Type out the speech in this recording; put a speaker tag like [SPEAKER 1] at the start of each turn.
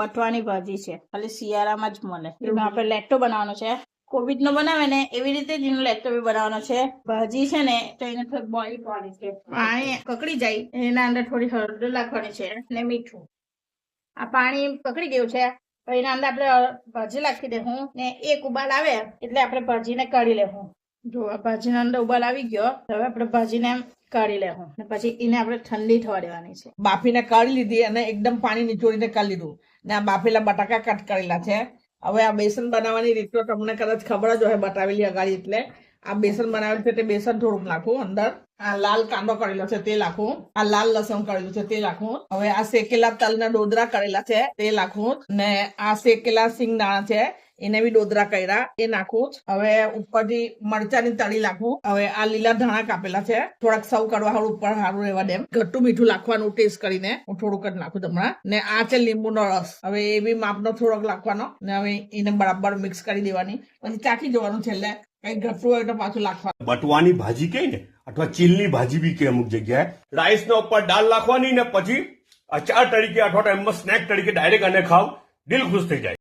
[SPEAKER 1] બટવાની ભાજી છે, ખાલી શિયાળામાં જ મળે. એનો આપણે લેટ્ટો બનાવવાનો છે. કોબીજ નો બનાવે ને એવી રીતે જ એનો લેટ્ટો બી બનાવવાનો છે. ભાજી છે ને તો એને થોડી બોઇલ કરવાની છે. પાણી કકડી જાય એના અંદર થોડી હળદર નાખવાની છે ને મીઠું. આ પાણી કકડી ગયું છે તો એના અંદર આપણે ભાજી નાખી દેવું ને એક ઉબાલ આવે એટલે આપણે ભાજીને કાઢી લેવું. જો આ ભાજીના અંદર ઉબાલ આવી ગયો તો હવે આપણે ભાજીને કાઢી લેવું ને પછી એને આપણે ઠંડી થવા દેવાની છે.
[SPEAKER 2] બાફીને કાઢી લીધી અને એકદમ પાણી નીચોડીને કાઢી લીધું ને આ બાફેલા બટાકા કટ કરેલા છે. હવે આ બેસન બનાવવાની રીત તો તમને કદાચ ખબર જ હોય બતાવેલી અગાડી. એટલે આ બેસન બનાવેલું છે તે બેસન થોડુંક નાખું અંદર. આ લાલ કાંદો કરેલો છે તે નાખું. આ લાલ લસણ કરેલું છે તે નાખું. હવે આ શેકેલા તલના ડોદરા કરેલા છે તે નાખું ને આ શેકેલા સિંગદાણા છે એને બી ડોદરા કર્યા એ નાખું. હવે ઉપરથી મરચાની તળી નાખું. હવે આ લીલા ધાણા કાપેલા છે થોડાક સર્વ કરવા હારું ઉપર સારું રહેવા દેમ. ઘટ્ટું મીઠું નાખવાનું ટેસ્ટ કરીને હું થોડુંક જ નાખું હમણાં. ને આ છે લીંબુનો રસ. હવે એ બી માપનો થોડોક નાખવાનો ને હવે એને બરાબર મિક્સ કરી દેવાની. પછી ચાખી જવાનું છેલ્લે કઈ ઘટતું હોય તો પાછું નાખવાનું.
[SPEAKER 3] બટવાની ભાજી કઈ ને અથવા ચીલની ભાજી બી કે અમુક જગ્યાએ રાઈસ ના ઉપર દાળ નાખવાની ને પછી અચાર તરીકે અથવા તો એમ સ્નેક તરીકે ડાયરેક્ટ અને ખાવ દિલ ખુશ થઈ જાય.